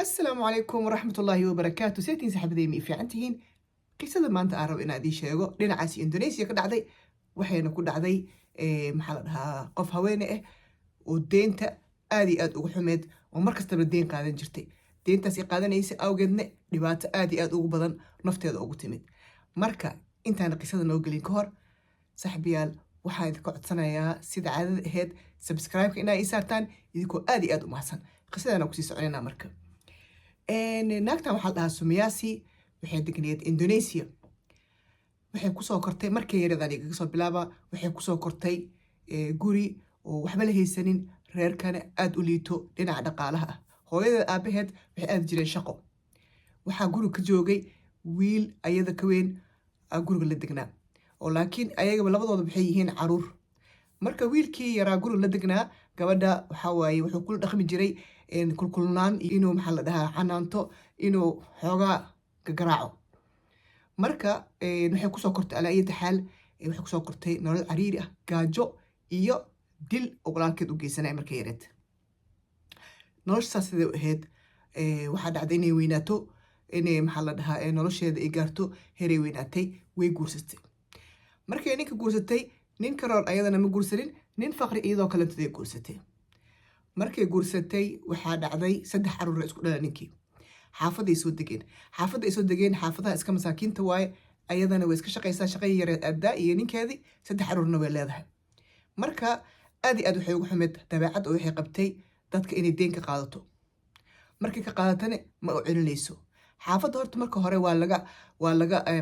السلام عليكم ورحمة الله وبركاته سيتين saxaabadey ma fiican tihiin qisada maanta aan rabo inaan idin sheego dhinacaas Indonesia ka dhacday waxayna ku dhacday maxaa la dhahaa qof haweene ah oo deenta aad iyo aad ugu xumeed oo markastaba deen qaadan jirtay deentaas ay qaadanaysa awgeedna dhibaato aad iyo aad ugu badan nafteeda ugu timid marka intaan qisada noo gelin ka hor saxbiyaal waxaan idinka codsanayaa sida caadada ahayd subscribe-ka inaa ii saartaan idinkoo aad iyo aad u mahadsan qisadana ku sii soconaynaa marka naagtan waxaa la dhahaa Sumiyaasi waxay degneed Indonesia waxay kusoo kortay markay yaradan igaga soo bilaaba waxay kusoo kortay guri oo waxba la haysanin reerkana aad u liito dhinaca dhaqaalaha ah hooyada aabaheed waxay aad jireen shaqo waxaa guriga ka joogay wiil ayada ka weyn guriga la degnaa oo laakiin ayagaba labadooda waxay yihiin caruur marka wiilkii yaraa guriga la degnaa gabadha waxaa waaye wuxuu kula dhaqmi jiray kulkulnaan inuu maxaa la dhahaa xanaanto inuu xoogaa garaaco marka waxay kusoo kortay alaa iyo taxaal waxay kusoo kortay nolol cariiri ah gaajo iyo dil oo walaalkeed u geysanaya markay yareed noloshaas siday u ahayd waxaa dhacday inay weynaato inay maxaa la dhahaa nolosheeda ay gaarto heray weynaatay way guursatay markay ninka guursatay nin karoor ayadana ma guursanin nin faqri iyadoo kalentooday guursatay markay guursatay waxaa dhacday 3 caruur isku dhala ninkii xaafaday soo degeen xaafadaha iska masaakiinta waaye ayadana way iska shaqaysaa shaqay yareed adaa iyo ninkeedii 3 caruurna way leedahay marka aad iyo aad waxay ugu xumeed dabeecad oo waxay qabtay dadka inay deen ka qaadato markay ka qaadatana ma u celinayso xaafadda horta marka hore waa laga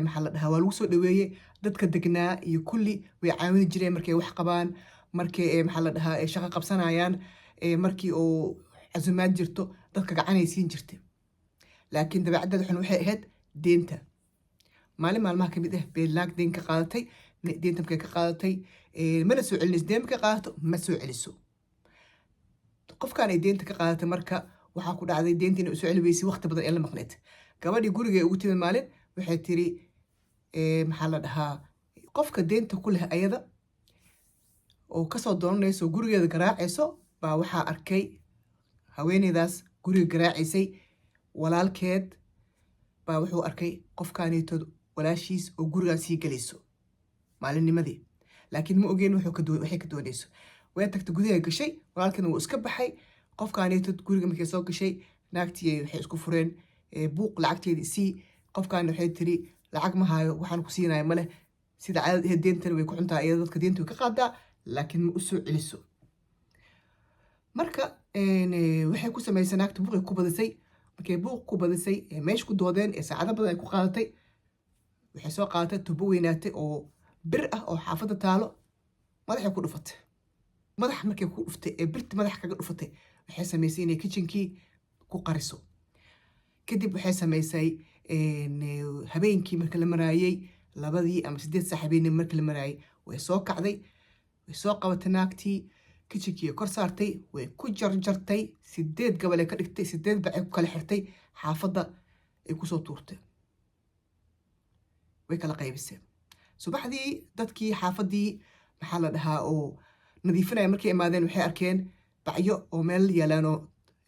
maxaa la dhahaa waa lagu soo dhaweeyey dadka degnaa iyo kulli way caawini jireen markay wax qabaan markay maxaa la dhahaa shaqo qabsanayaan markii uu casumaad jirto dadka gacanay siin jirtay laakiin dabeecaddeeda xun waxay ahayd deenta maalin maalmaha kamid ah bay laag deen ka qaadatay deenta markay ka qaadatay mana soo celinayso deen markay qaadato ma soo celiso qofkaan ay deenta ka qaadatay marka waxaa ku dhacday deentii inay u soo celi weysay waqti badan ee la maqneed gabadhii guriga ugu timid maalin waxay tiri maxaa la dhahaa qofka deenta ku leh ayada oo kasoo doonanayso gurigeeda garaacayso baa waxaa arkay haweeneydaas guriga garaacaysay walaalkeed baa wuxuu arkay qofkaanitood walaashiis oo gurigaas sii galayso maalinnimadii laakiin ma ogeen waxay ka doonayso way tagtay gudaha gashay walaalkeedna wuu iska baxay qofkaanitood guriga markay soo gashay naagtii waxay isku fureen buuq lacagteedii sii qofkaana waxay tiri lacag ma hayo waxaan ku siinayo maleh sida caadad ahayd deentana way ku cuntaa iyada dadka deenta way ka qaadaa laakiin ma u soo celiso marka waxay ku samaysay naagta buuqay ku badisay markay buuq ku badisay meesha ku doodeen saacado badan ay ku qaadatay waxay soo qaadatay tubo weynaatay oo bir ah oo xaafadda taalo madaxay ku dhufatay madax markay ku dhuftay birti madax kaga dhufatay waxay samaysay inay kitchenkii ku qariso kadib waxay samaysay habeenkii marka la maraayay 2 ama 8 saac habeenimo marka la maraayay way soo kacday way soo qabatay naagtii kitchenkii kor saartay way ku jarjartay 8 gabal ka dhigtay 8 bac ku kala xirtay xaafadda ay ku soo tuurtay way kala qaybisay subaxdii dadkii xaafaddii maxaa la dhahaa oo nadiifinaya markay imaadeen waxay arkeen bacyo oo meel yaalaanoo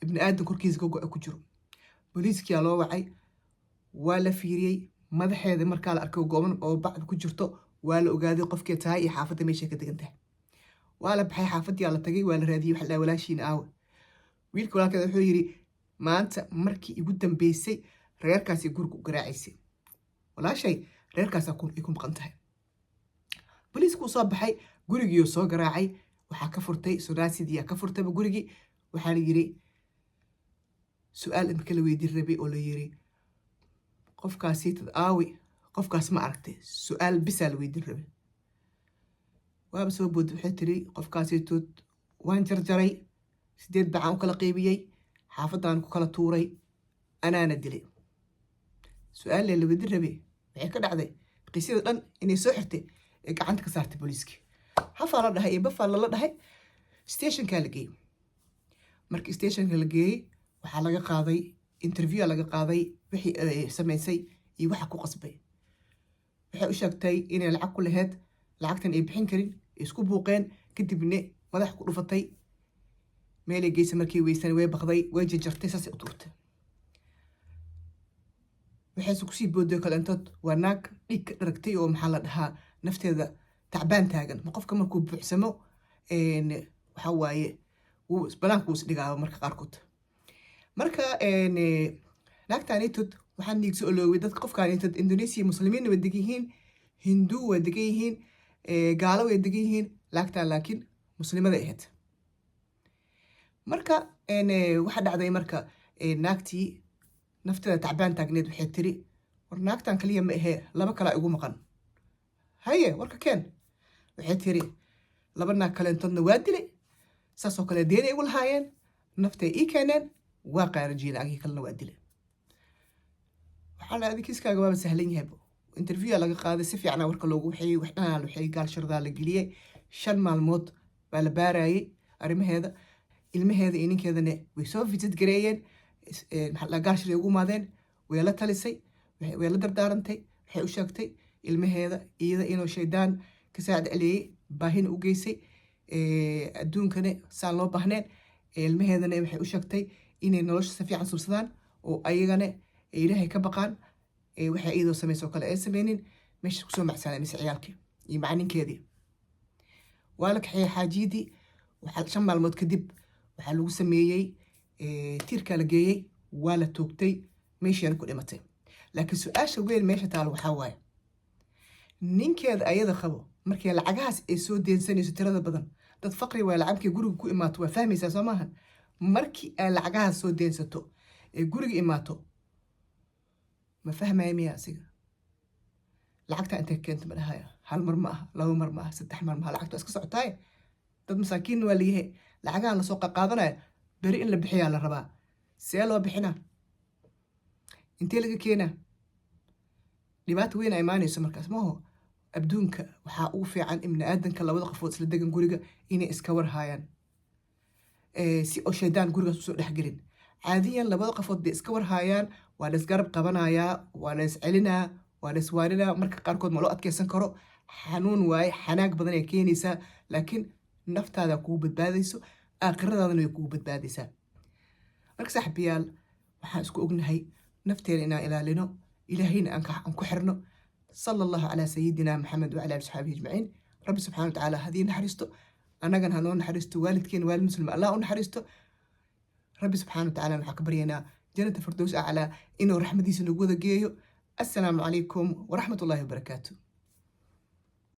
ibni aadan korkiisa gogo ku jiro booliiskiyaa loo wacay waa la fiiriyey madaxeeda markaa la arkay gooban oo bacda ku jirto waa la ogaaday qofkee tahay iyo xaafadda meeshay ka degan tahay waa la baxay xaafadii la tagay waa la raadiyey waxa la walaashiin aawe wiilka walaalkeeda wuxuu yiri maanta markii igu dambeysay reerkaasi guriga u garaacaysay walaashay reerkaas ku maqan tahay booliisku soo baxay gurigii soo garaacay waxaa ka furtay Sunaasidii ka furtay gurigii waxaa la yiri su'aal marka la weydiin rabay oo la yiri qofkaasi tad aawi qofkaas ma aragtay su'aal bisa la weydiin rabay waa soo bood waxay tiri qofkaasi tad waan jarjaray 8 bacaan kala qaybiyay xaafadan ku kala tuuray anaana dilay su'aal la weydiin rabay waxay ka dhacday qisada dhan inay soo xirtay ee gacanta ka saartay booliiska hafa la dhahay bafa la dhahay stationka la geeyay markii stationka la geeyay waxaa laga qaaday interview laga qaaday wixii ay samaysay iyo waxa ku qasbay waxay u sheegtay inay lacag ku lahayd lacagtan ay bixin karin isku buuqeen kadibna madax ku dhufatay meelay geysay markii weysan way baqday way jarjartay saas u turtay waxayse kusii boodday kaleentood waa naag dhiig ka dharagtay oo maxaa la dhahaa nafteeda tacbaan taagan ma qofka markuu buuxsamo waxaa waaye banaanka wuu isdhigaaba marka qaarkood marka naagtaanitod waxaa niigso olooway dadka qofkaanitod indonesia muslimiinna way degan yihiin hinduu way degan yihiin gaalo way degan yihiin laagtaan laakiin muslimada ahayd marka waxaa dhacday marka naagtii nafteeda tacbaan taagneed waxay tiri war naagtan kaliya ma ahee laba kalaa igu maqan haye warka keen waxay tiri laba naag kaleentoodna waa dilay saasoo kale deena igu lahaayeen naftay ii keeneen waa qaarajiyeen agii kalena waa dilay waxaa la adi kiiskaaga waaba sahlan yahay interview laga qaaday si fiican warka loogu waxay wax dhanaan waxay gaal shardaa la geliyay 5 maalmood baa la baarayay arrimaheeda ilmaheeda iyo ninkeedana way soo visit gareeyeen maxaa gaal shir ugu maadeen way la talisay way la dardaarantay waxay u sheegtay ilmaheeda iyada inuu shaydaan ka saacad celiyay baahin u geysay adduunkana saan loo baahneen ilmaheedana waxay u sheegtay inay nolosha si fiican subsadaan oo ayagana ilaahay ka baqaan waxay iyadoo samayso kale ay sameynin meesha kusoo macsaanay mise ciyaalkii iyo macalinkeedii waa la kaxeeyey xaajiyadii waxaa 5 maalmood kadib waxaa lagu sameeyey tiirkaa la geeyey waa la toogtay meeshiina ku dhimatay laakiin su-aasha weyn meesha taalo waxaa waaye ninkeeda ayada qabo markii lacagahaas ay soo deensanayso tirada badan dad faqri waa lacagkii guriga ku imaato waa fahmaysaa soo maahan markii ay lacagahaas soo deensato ee guriga imaato ma fahmaya miya asiga lacagta intay keenta ma dhahaya hal mar ma aha 2 mar ma aha 3 mar ma aha lacagta iska socotaay dad masaakiin waa leeyahay lacagahan la soo qaadanaya beri in la bixiyaa la rabaa see loo bixinaa intee laga keenaa dhibaato weyn ay imaanayso markaas maho adduunka waxaa ugu fiican ibni aadanka labada qofood isla degan guriga inay iska warhaayaan si oo shaydaan gurigaas usoo dhexgelin caadiyan labada qofood bay iska warhaayaan waa la isgarab qabanayaa waa la iscelinaa waa la iswaarinaa marka qaarkood ma loo adkeysan karo xanuun waaye xanaag badan ay keenaysaa laakiin naftaada kugu badbaadayso aakhiradaadana way kugu badbaadaysaa marka saaxiibayaal waxaan isku ognahay nafteena inaan ilaalino ilaahayna aan ku xirno صلى الله على سيدنا محمد وعلى آله وصحبه أجمعين رب سبحانه وتعالى هذه نحرسته أنا جن هنون نحرسته والدكين والمسلم الله نحرسته رب سبحانه وتعالى نحق برينا جنة الفردوس أعلى إنه رحمة دي سنوجود جيو السلام عليكم ورحمة الله وبركاته